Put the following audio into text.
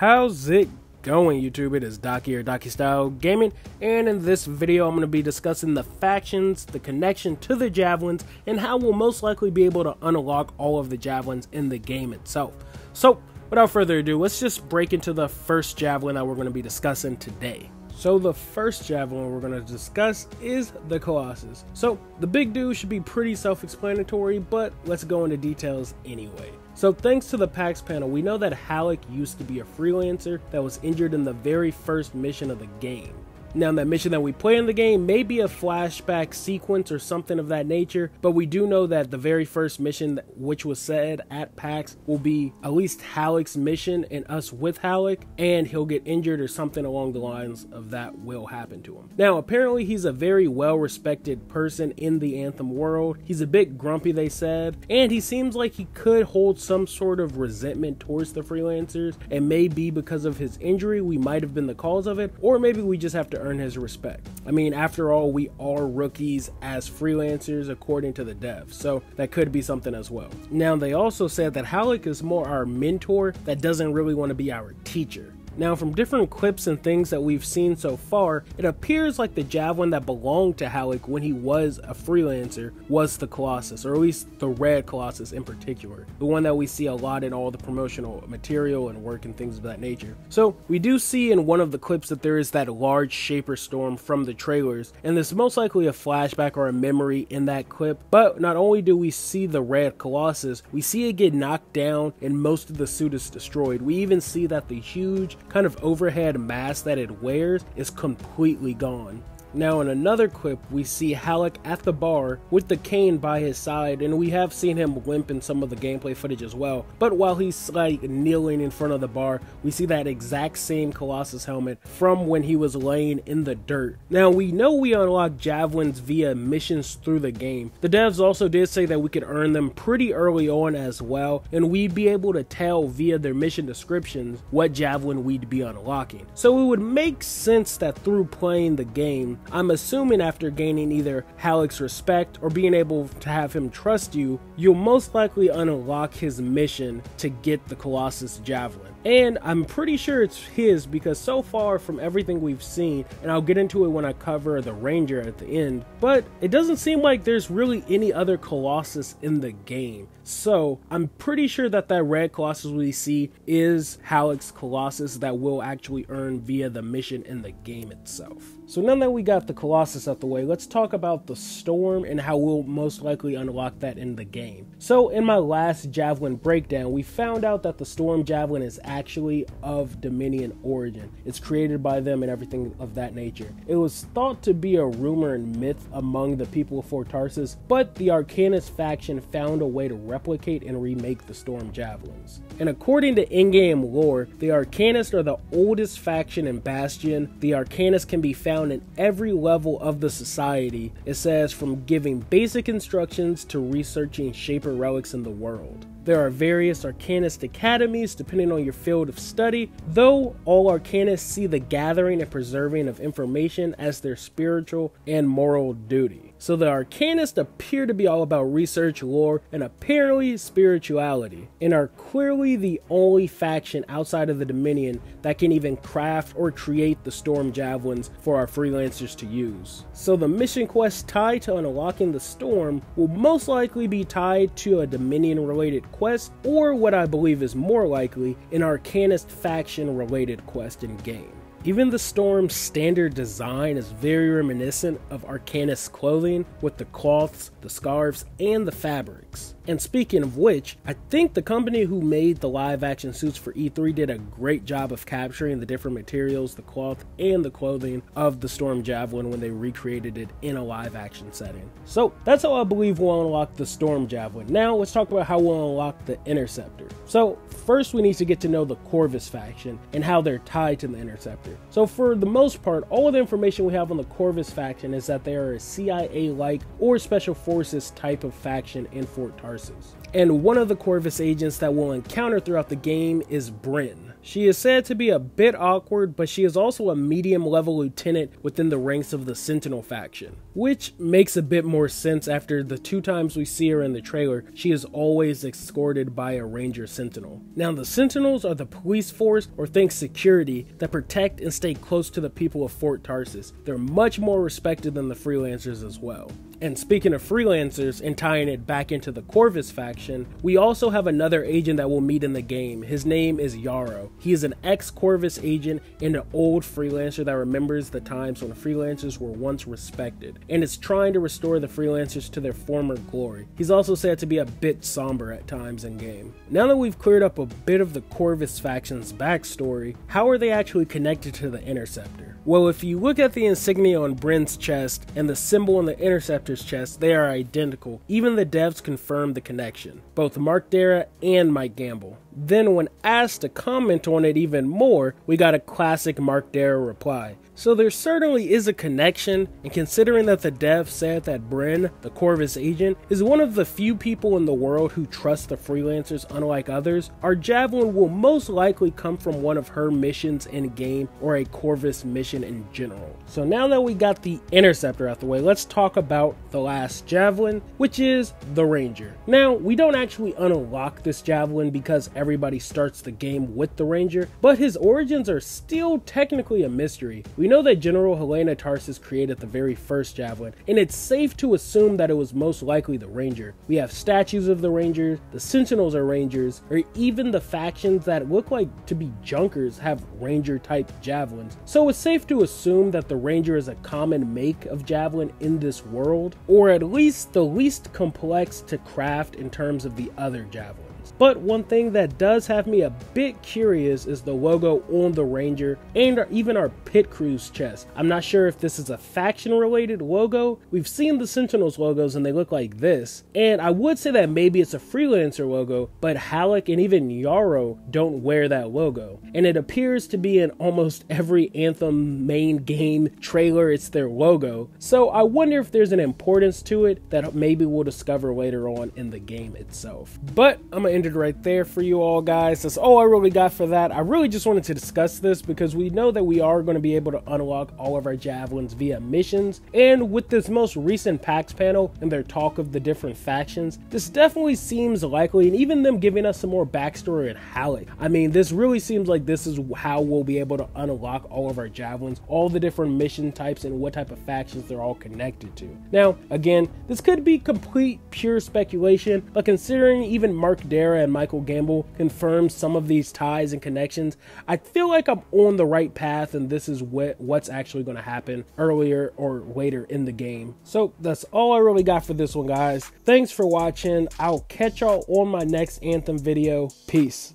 How's it going, YouTube? It is Doc here, Docky Style Gaming, and in this video I'm going to be discussing the factions, the connection to the Javelins, and how we'll most likely be able to unlock all of the Javelins in the game itself. So, without further ado, let's just break into the first Javelin that we're going to be discussing today. So the first Javelin we're going to discuss is the Colossus. So the big dude should be pretty self-explanatory, but let's go into details anyway. So thanks to the PAX panel, we know that Halleck used to be a freelancer that was injured in the very first mission of the game. Now that mission that we play in the game may be a flashback sequence or something of that nature, but we do know that the very first mission which was said at PAX will be at least Halleck's mission and us with Halleck, and he'll get injured or something along the lines of that will happen to him. Now apparently he's a very well respected person in the Anthem world. He's a bit grumpy, they said, and he seems like he could hold some sort of resentment towards the freelancers, and maybe because of his injury we might have been the cause of it, or maybe we just have to earn his respect. I mean, after all, we are rookies as freelancers according to the devs, so that could be something as well. Now they also said that Halleck is more our mentor that doesn't really want to be our teacher. Now from different clips and things that we've seen so far, it appears like the Javelin that belonged to Halleck when he was a freelancer was the Colossus, or at least the red Colossus in particular. The one that we see a lot in all the promotional material and work and things of that nature. So we do see in one of the clips that there is that large Shaper Storm from the trailers, and this is most likely a flashback or a memory in that clip. But not only do we see the red Colossus, we see it get knocked down and most of the suit is destroyed. We even see that the huge kind of overhead mask that it wears is completely gone. Now in another clip, we see Halleck at the bar with the cane by his side, and we have seen him limp in some of the gameplay footage as well. But while he's like kneeling in front of the bar, we see that exact same Colossus helmet from when he was laying in the dirt. Now we know we unlock Javelins via missions through the game. The devs also did say that we could earn them pretty early on as well, and we'd be able to tell via their mission descriptions what Javelin we'd be unlocking. So it would make sense that through playing the game, I'm assuming after gaining either Halleck's respect or being able to have him trust you, you'll most likely unlock his mission to get the Colossus Javelin. And I'm pretty sure it's his because so far from everything we've seen, and I'll get into it when I cover the Ranger at the end, but it doesn't seem like there's really any other Colossus in the game. So I'm pretty sure that that red Colossus we see is Halleck's Colossus that we'll actually earn via the mission in the game itself. So now that we got the Colossus out the way, let's talk about the Storm and how we'll most likely unlock that in the game. So in my last Javelin breakdown, we found out that the Storm Javelin is actually of Dominion origin. It's created by them and everything of that nature. It was thought to be a rumor and myth among the people of Fort Tarsus, but the Arcanist faction found a way to replicate and remake the Storm Javelins. And according to in-game lore, the Arcanists are the oldest faction in Bastion. The Arcanists can be found in every level of the society. It says from giving basic instructions to researching Shaper relics in the world. There are various Arcanist academies depending on your field of study, though all Arcanists see the gathering and preserving of information as their spiritual and moral duty. So the Arcanists appear to be all about research, lore, and apparently spirituality, and are clearly the only faction outside of the Dominion that can even craft or create the Storm Javelins for our freelancers to use. So the mission quest tied to unlocking the Storm will most likely be tied to a Dominion related quest, or what I believe is more likely, an Arcanist faction related quest in game. Even the Storm's standard design is very reminiscent of Arcanist clothing with the cloths, the scarves, and the fabrics. And speaking of which, I think the company who made the live action suits for E3 did a great job of capturing the different materials, the cloth, and the clothing of the Storm Javelin when they recreated it in a live action setting. So that's how I believe we'll unlock the Storm Javelin. Now let's talk about how we'll unlock the Interceptor. So first we need to get to know the Corvus faction and how they're tied to the Interceptor. So for the most part, all of the information we have on the Corvus faction is that they are a CIA-like or Special Forces type of faction in Fort Tarsus. And one of the Corvus agents that we'll encounter throughout the game is Bryn. She is said to be a bit awkward, but she is also a medium level lieutenant within the ranks of the Sentinel faction, which makes a bit more sense after the 2 times we see her in the trailer. She is always escorted by a Ranger Sentinel. Now the Sentinels are the police force, or think security, that protect and stay close to the people of Fort Tarsus. They're much more respected than the freelancers as well. And speaking of freelancers and tying it back into the Corvus faction, we also have another agent that we'll meet in the game. His name is Yarrow. He is an ex-Corvus agent and an old freelancer that remembers the times when freelancers were once respected, and is trying to restore the freelancers to their former glory. He's also said to be a bit somber at times in game. Now that we've cleared up a bit of the Corvus faction's backstory, how are they actually connected to the Interceptor? Well, if you look at the insignia on Bryn's chest and the symbol on the Interceptor's chest, they are identical. Even the devs confirmed the connection, both Mark Dara and Mike Gamble. Then when asked to comment on it even more, we got a classic Mark Dara reply. So there certainly is a connection, and considering that the dev said that Bryn, the Corvus agent, is one of the few people in the world who trust the freelancers unlike others, our Javelin will most likely come from one of her missions in game or a Corvus mission in general. So now that we got the Interceptor out the way, let's talk about the last Javelin, which is the Ranger. Now, we don't actually unlock this Javelin because everybody starts the game with the Ranger, but his origins are still technically a mystery. We know that General Helena Tarsus created the very first Javelin, and it's safe to assume that it was most likely the Ranger. We have statues of the Rangers, the Sentinels are Rangers, or even the factions that look like to be Junkers have Ranger-type Javelins. So it's safe to assume that the Ranger is a common make of Javelin in this world, or at least the least complex to craft in terms of the other Javelins. But one thing that does have me a bit curious is the logo on the Ranger and even our pit crew's chest. I'm not sure if this is a faction related logo. We've seen the Sentinels logos and they look like this, and I would say that maybe it's a freelancer logo, but Halleck and even Yarrow don't wear that logo, and it appears to be in almost every Anthem main game trailer. It's their logo, so I wonder if there's an importance to it that maybe we'll discover later on in the game itself. But I'm gonna end it right there for you all, guys. That's all I really got for that. I really just wanted to discuss this because we know that we are going to be able to unlock all of our Javelins via missions, and with this most recent PAX panel and their talk of the different factions, this definitely seems likely, and even them giving us some more backstory in Halleck. I mean, this really seems like this is how we'll be able to unlock all of our Javelins, all the different mission types and what type of factions they're all connected to. Now, again, this could be complete pure speculation, but considering even Mark Dara and Michael Gamble confirmed some of these ties and connections, I feel like I'm on the right path, and this is what's actually going to happen earlier or later in the game. So that's all I really got for this one, guys. Thanks for watching. I'll catch y'all on my next Anthem video. Peace.